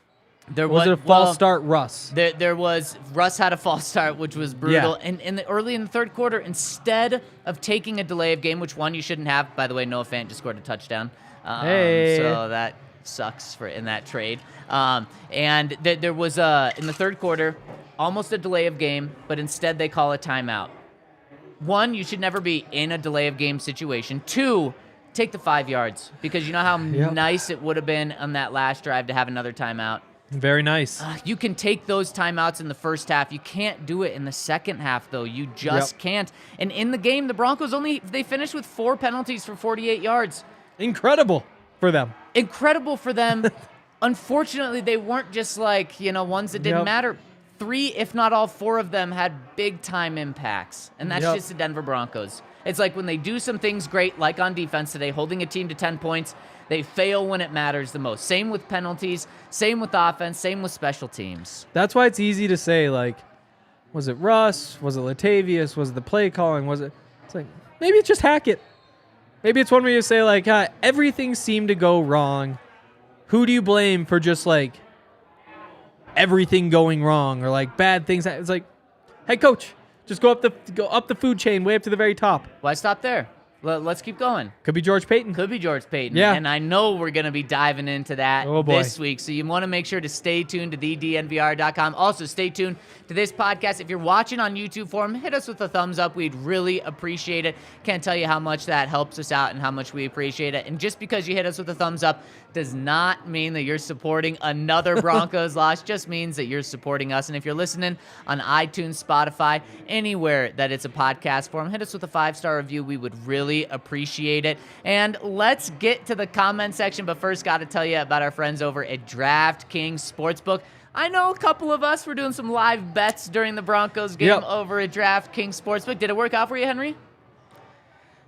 There was it a false start, Russ? There was. Russ had a false start, which was brutal. Yeah. And early in the third quarter, instead of taking a delay of game, which one you shouldn't have. By the way, Noah Fant just scored a touchdown. So that sucks in that trade. And there was in the third quarter, almost a delay of game, but instead they call a timeout. 1, you should never be in a delay of game situation. 2, take the 5 yards because you know how nice it would have been on that last drive to have another timeout. Very nice. You can take those timeouts in the first half. You can't do it in the second half, though. You just can't. And in the game, the Broncos they finished with 4 penalties for 48 yards. Incredible for them. Incredible for them. Unfortunately, they weren't just like, ones that didn't matter. 3, if not all 4 of them had big-time impacts, and that's just the Denver Broncos. It's like when they do some things great, like on defense today, holding a team to 10 points, they fail when it matters the most. Same with penalties, same with offense, same with special teams. That's why it's easy to say, like, was it Russ? Was it Latavius? Was it the play calling? It's like, maybe it's just Hackett. Maybe it's one where you say, like, everything seemed to go wrong. Who do you blame for just, like, everything going wrong or like bad things? It's like, hey coach, just go up the food chain way up to the very top. Why stop there? Let's keep going. Could be George Payton. Could be George Payton. Yeah. And I know we're going to be diving into that this week. So you want to make sure to stay tuned to thednvr.com. Also, stay tuned to this podcast. If you're watching on YouTube form, hit us with a thumbs up. We'd really appreciate it. Can't tell you how much that helps us out and how much we appreciate it. And just because you hit us with a thumbs up does not mean that you're supporting another Broncos loss. Just means that you're supporting us. And if you're listening on iTunes, Spotify, anywhere that it's a podcast form, hit us with a 5-star review. We would really appreciate it. And let's get to the comment section. But first, got to tell you about our friends over at DraftKings Sportsbook. I know a couple of us were doing some live bets during the Broncos game over at DraftKings Sportsbook. Did it work out for you, Henry?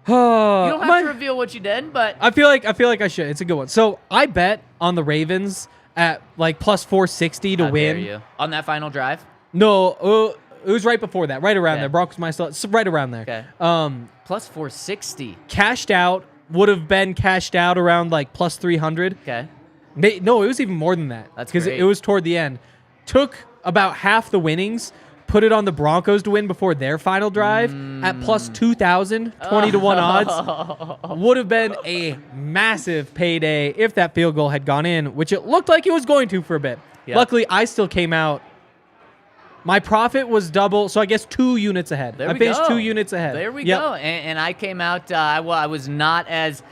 You don't have to reveal what you did, but I feel like I should. It's a good one. So I bet on the Ravens at like plus 460 to win. Dare you. On that final drive? No, it was right before that, right around there. Broncos might still right around there. Okay. Plus 460. Cashed out would have been cashed out around like plus 300. Okay. No, it was even more than that. That's because great. it was toward the end. Took about half the winnings, put it on the Broncos to win before their final drive at plus 2,000, 20-1 odds. Would have been a massive payday if that field goal had gone in, which it looked like it was going to for a bit. Yep. Luckily, I still came out. My profit was double, so I guess 2 units ahead. I finished 2 units ahead. There we go. And I came out, I was not as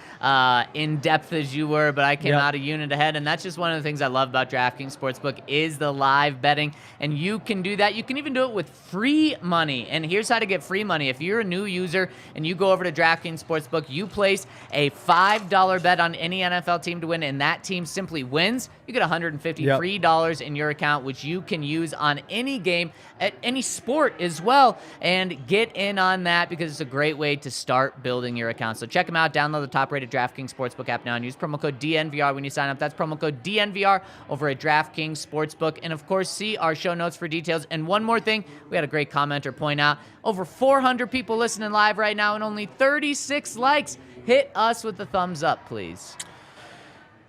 in depth as you were, but I came Yep. out a unit ahead, and that's just one of the things I love about DraftKings Sportsbook is the live betting, and you can do that. You can even do it with free money, and here's how to get free money. If you're a new user and you go over to DraftKings Sportsbook, you place a $5 bet on any NFL team to win, and that team simply wins, you get $150 Yep. free dollars in your account, which you can use on any game at any sport as well, and get in on that because it's a great way to start building your account. So check them out. Download the top-rated DraftKings Sportsbook app now and use promo code DNVR when you sign up. That's promo code DNVR over at DraftKings Sportsbook. And, of course, see our show notes for details. And one more thing, we had a great commenter point out, over 400 people listening live right now and only 36 likes. Hit us with the thumbs up, please.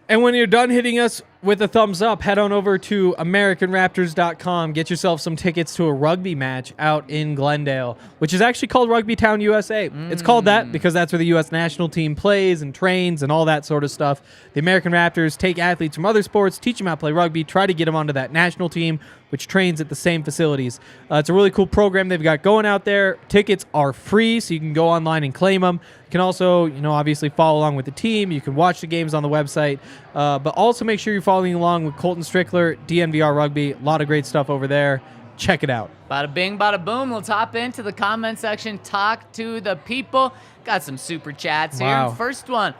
And when you're done hitting us with a thumbs up, head on over to AmericanRaptors.com. Get yourself some tickets to a rugby match out in Glendale, which is actually called Rugby Town USA. It's called that because that's where the U.S. national team plays and trains and all that sort of stuff. The American Raptors take athletes from other sports, teach them how to play rugby, try to get them onto that national team, which trains at the same facilities. It's a really cool program they've got going out there. Tickets are free, so you can go online and claim them. You can also, obviously follow along with the team. You can watch the games on the website, but also make sure you're following along with Colton Strickler, DNVR Rugby. A lot of great stuff over there. Check it out. Bada bing, bada boom. Let's hop into the comment section, talk to the people. Got some super chats here. Wow. First one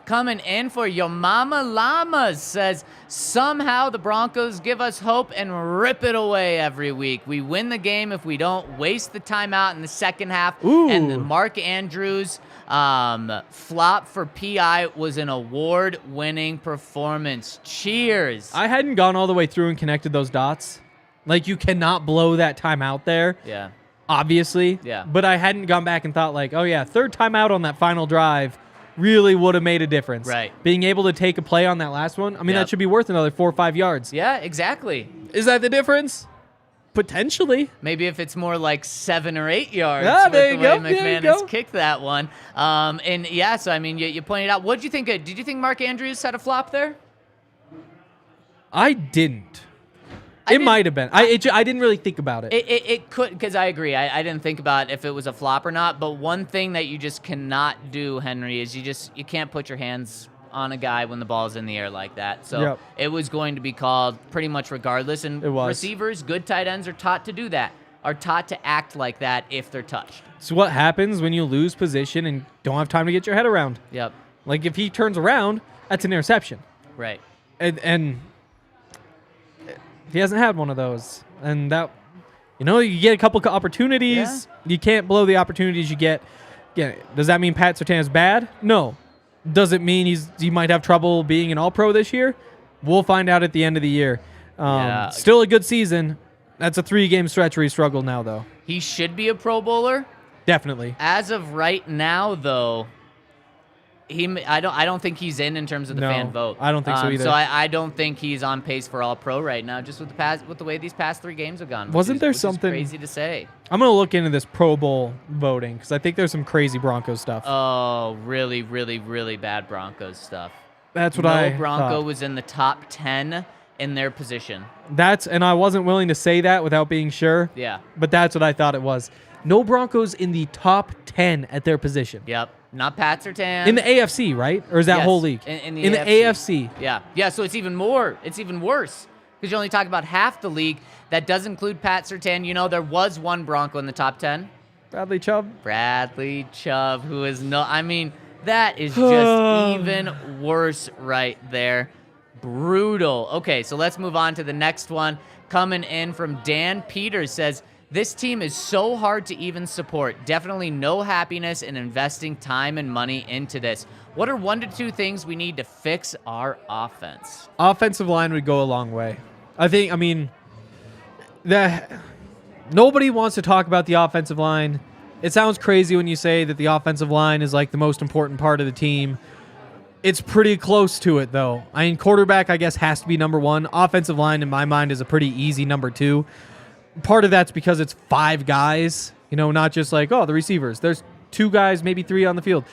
coming in for Yo Mama Llamas says, somehow the Broncos give us hope and rip it away every week. We win the game if we don't waste the timeout in the second half. Ooh. And the Mark Andrews flop for PI was an award-winning performance. Cheers. I hadn't gone all the way through and connected those dots. Like, you cannot blow that timeout there. Yeah. Obviously. Yeah. But I hadn't gone back and thought, like, oh, yeah, third timeout on that final drive really would have made a difference. Right. Being able to take a play on that last one, I mean, Yep. that should be worth another 4 or 5 yards. Yeah, exactly. Is that the difference? Potentially. Maybe if it's more like 7 or 8 yards Yeah, with there the you way go, there you McMahon go. has kicked that one. And yeah, so I mean, you pointed out. What did you think? Did you think Mark Andrews had a flop there? I didn't. I It didn't- might have been. I didn't really think about it. It could, because I agree. I didn't think about if it was a flop or not. But one thing that you just cannot do, Henry, is you can't put your hands on a guy when the ball's in the air like that. So Yep. it was going to be called pretty much regardless. And It was. receivers, good tight ends are taught to do that, are taught to act like that if they're touched. It's what happens when you lose position and don't have time to get your head around. Yep. Like, if he turns around, that's an interception. Right. And he hasn't had one of those. And that, you get a couple opportunities. You can't blow the opportunities you get. Yeah, does that mean Pat Surtain's bad? No. Does it mean he might have trouble being an All-Pro this year? We'll find out at the end of the year. Yeah. Still a good season. That's a 3-game stretch where he struggled now, though. He should be a Pro Bowler. Definitely. As of right now, though, I don't think he's in terms of the No, fan vote. I don't think so either. So I don't think he's on pace for All Pro right now, just with the way these past 3 games have gone. Wasn't there which something- is crazy to say? I'm going to look into this Pro Bowl voting because I think there's some crazy Broncos stuff. Oh, really, really, really bad Broncos stuff. That's what No I Bronco thought. was in the top 10 in their position. And I wasn't willing to say that without being sure. Yeah. But that's what I thought it was. No Broncos in the top 10 at their position. Yep. Not Pat Surtain. In the AFC, right? Or is that Yes, whole league? in the the AFC. Yeah. Yeah, so it's even worse because you only talk about half the league. That does include Pat Surtain. There was one Bronco in the top 10. Bradley Chubb. Bradley Chubb, who is that is just even worse right there. Brutal. Okay, so let's move on to the next one. Coming in from Dan Peters says, this team is so hard to even support. Definitely no happiness in investing time and money into this. What are 1 to 2 things we need to fix our offense? Offensive line would go a long way. Nobody wants to talk about the offensive line. It sounds crazy when you say that the offensive line is like the most important part of the team. It's pretty close to it, though. Quarterback, I guess, has to be number 1. Offensive line, in my mind, is a pretty easy number 2. Part of that's because it's 5 guys, not just like, the receivers. There's 2 guys, maybe 3 on the field.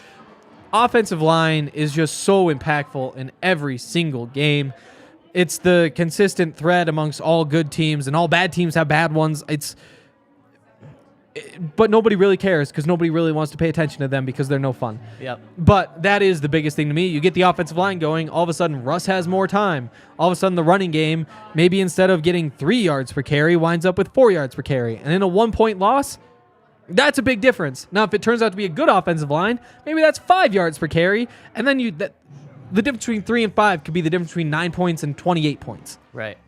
Offensive line is just so impactful in every single game. It's the consistent thread amongst all good teams, and all bad teams have bad ones. but nobody really cares because nobody really wants to pay attention to them because they're no fun. Yep. But that is the biggest thing to me. You get the offensive line going, all of a sudden Russ has more time. All of a sudden the running game, maybe instead of getting 3 yards per carry, winds up with 4 yards per carry. And in a 1-point loss, that's a big difference. Now, if it turns out to be a good offensive line, maybe that's 5 yards per carry. And then the difference between 3 and 5 could be the difference between 9 points and 28 points. Right.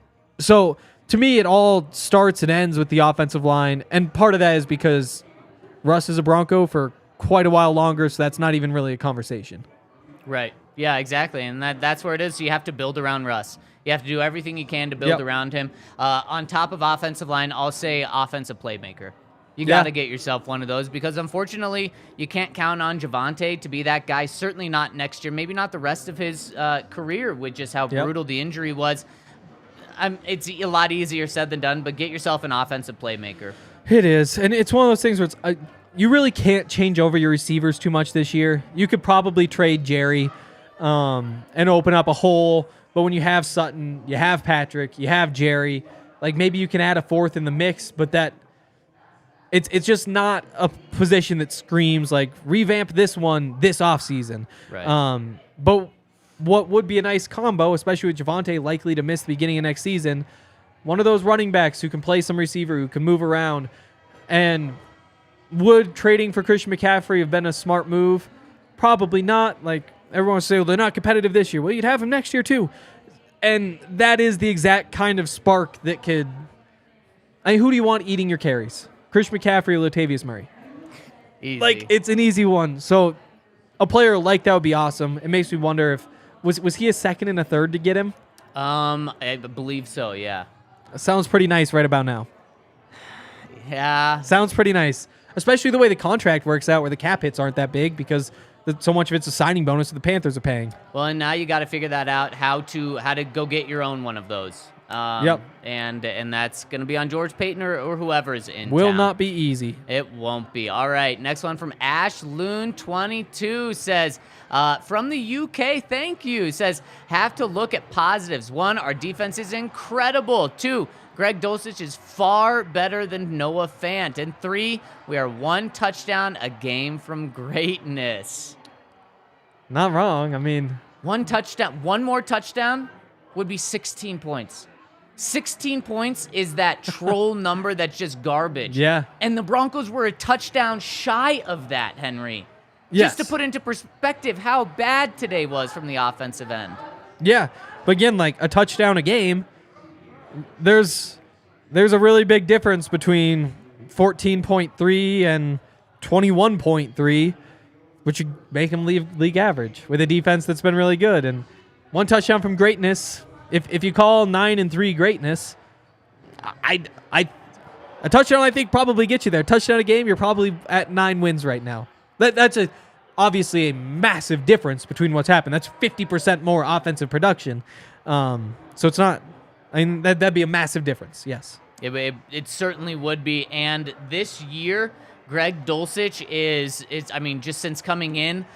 So to me, it all starts and ends with the offensive line. And part of that is because Russ is a Bronco for quite a while longer, so that's not even really a conversation. Right. Yeah, exactly. And that's where it is. So you have to build around Russ. You have to do everything you can to build around him. On top of offensive line, I'll say offensive playmaker. You got to get yourself one of those because, unfortunately, you can't count on Javonte to be that guy. Certainly not next year. Maybe not the rest of his career with just how brutal the injury was. It's a lot easier said than done, but get yourself an offensive playmaker. It is. And it's one of those things where it's, you really can't change over your receivers too much this year. You could probably trade Jerry and open up a hole. But when you have Sutton, you have Patrick, you have Jerry, like maybe you can add a fourth in the mix, but that it's just not a position that screams like revamp this one this offseason. Right. But what would be a nice combo, especially with Javonte likely to miss the beginning of next season, one of those running backs who can play some receiver, who can move around, and would trading for Christian McCaffrey have been a smart move? Probably not. Like everyone say, well, they're not competitive this year. Well, you'd have him next year too. And that is the exact kind of spark that could. I mean, who do you want eating your carries? Christian McCaffrey or Latavius Murray? Easy. Like, it's an easy one. So a player like that would be awesome. It makes me wonder if was he a second and a third to get him? I believe so, yeah. Sounds pretty nice right about now. Yeah. Sounds pretty nice. Especially the way the contract works out where the cap hits aren't that big because so much of it's a signing bonus that the Panthers are paying. Well, and now you got to figure that out, how to go get your own one of those. And that's going to be on George Payton or whoever is in Will town. not be easy. It won't be. All right, next one from Ash Loon 22 says, from the UK, thank you, says, have to look at positives. 1, our defense is incredible. 2, Greg Dulcich is far better than Noah Fant. And 3, we are 1 touchdown a game from greatness. Not wrong. I mean, 1 touchdown, 1 more touchdown would be 16 points. 16 points is that troll number that's just garbage. Yeah. And the Broncos were a touchdown shy of that, Henry. Yes. Just to put into perspective how bad today was from the offensive end. Yeah. But again, like a touchdown a game, there's a really big difference between 14.3 and 21.3, which would make them league average with a defense that's been really good. And 1 touchdown from greatness. If you call 9 and 3 greatness, a touchdown I think probably gets you there. Touchdown a game, you're probably at 9 wins right now. That's obviously a massive difference between what's happened. That's 50% more offensive production. So it's not. I mean that'd be a massive difference. Yes. It certainly would be. And this year, Greg Dulcich is I mean just since coming in,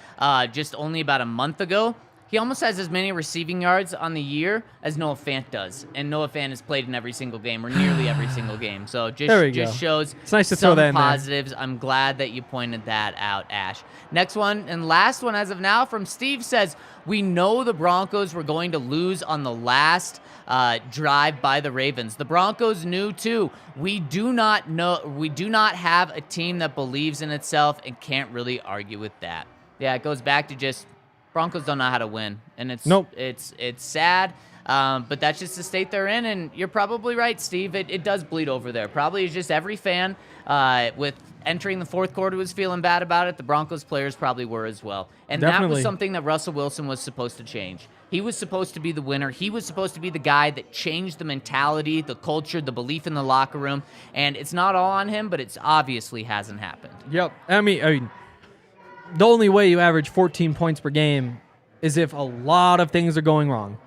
just only about a month ago. He almost has as many receiving yards on the year as Noah Fant does. And Noah Fant has played in every single game, or nearly every single game. So just shows it's nice to throw that in positives. there. I'm glad that you pointed that out, Ash. Next one and last one as of now from Steve says, we know the Broncos were going to lose on the last drive by the Ravens. The Broncos knew too. We do not have a team that believes in itself and can't really argue with that. Yeah, it goes back to just Broncos don't know how to win, and it's sad, but that's just the state they're in, and you're probably right, Steve. It does bleed over there. Probably is just every fan with entering the fourth quarter was feeling bad about it. The Broncos players probably were as well, and Definitely. That was something that Russell Wilson was supposed to change. He was supposed to be the winner. He was supposed to be the guy that changed the mentality, the culture, the belief in the locker room, and it's not all on him, but it's obviously hasn't happened. Yep. I mean. The only way you average 14 points per game is if a lot of things are going wrong.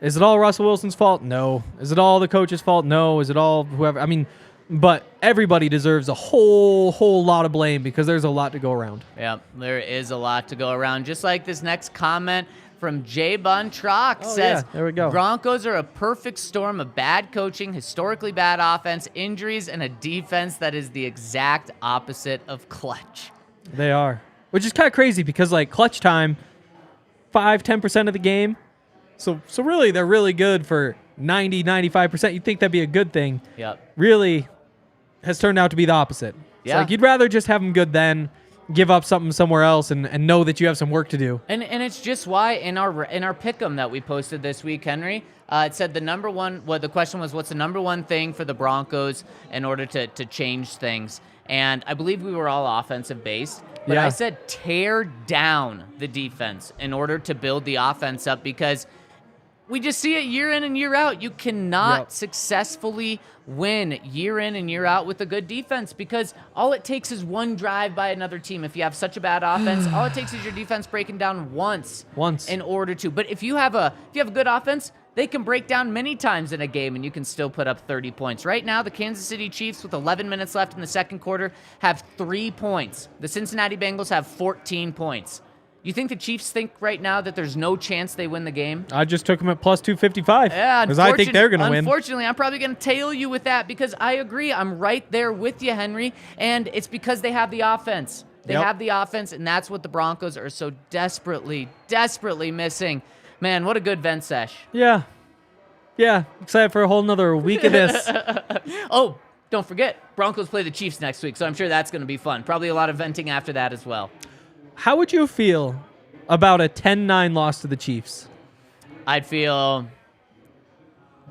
Is it all Russell Wilson's fault? No. Is it all the coach's fault? No. Is it all whoever? I mean, but everybody deserves a whole lot of blame because there's a lot to go around. Yeah, there is a lot to go around. Just like this next comment from Jay Buntrock says, there we go. Broncos are a perfect storm of bad coaching, historically bad offense, injuries, and a defense that is the exact opposite of clutch. They are. Which is kind of crazy because, like, clutch time, 5-10% of the game. So really, they're really good for 90-95%. You'd think that'd be a good thing. Yep. Really has turned out to be the opposite. Yeah. It's like you'd rather just have them good than give up something somewhere else and know that you have some work to do. And it's just why in our pick'em that we posted this week, Henry, it said the question was, what's the number one thing for the Broncos in order to change things? And I believe we were all offensive based, but Yeah. I said tear down the defense in order to build the offense up, because we just see it year in and year out. You cannot successfully win year in and year out with a good defense, because all it takes is one drive by another team. If you have such a bad offense, all it takes is your defense breaking down once in order to. But if you have a good offense, they can break down many times in a game and you can still put up 30 points. Right now, the Kansas City Chiefs, with 11 minutes left in the second quarter, have 3 points. The Cincinnati Bengals have 14 points. You think the Chiefs think right now that there's no chance they win the game? I just took them at plus 255 because I think they're going to win. Unfortunately, I'm probably going to tail you with that because I agree. I'm right there with you, Henry, and it's because they have the offense. They have the offense, and that's what the Broncos are so desperately missing. Man, what a good vent sesh. Yeah. Excited for a whole nother week of this. Oh, don't forget, Broncos play the Chiefs next week, so I'm sure that's going to be fun. Probably a lot of venting after that as well. How would you feel about a 10-9 loss to the Chiefs? I'd feel...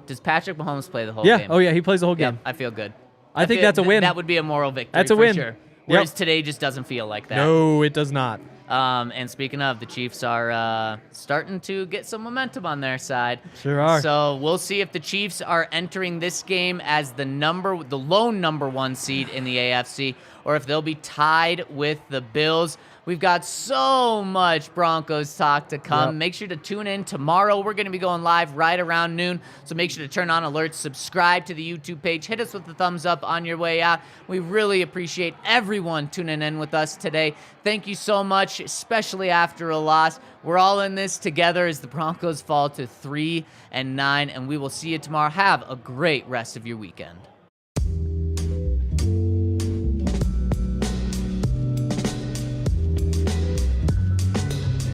Does Patrick Mahomes play the whole game? Oh, yeah, he plays the whole game. Yep, I feel good. I think that's a win. That would be a moral victory. That's a win. For sure. Whereas today just doesn't feel like that. No, it does not. And speaking of, the Chiefs are starting to get some momentum on their side. Sure are. So we'll see if the Chiefs are entering this game as the lone number one seed in the AFC, or if they'll be tied with the Bills. We've got so much Broncos talk to come. Yep. Make sure to tune in tomorrow. We're going to be going live right around noon, so make sure to turn on alerts, subscribe to the YouTube page, hit us with the thumbs up on your way out. We really appreciate everyone tuning in with us today. Thank you so much, especially after a loss. We're all in this together as the Broncos fall to 3-9, and we will see you tomorrow. Have a great rest of your weekend.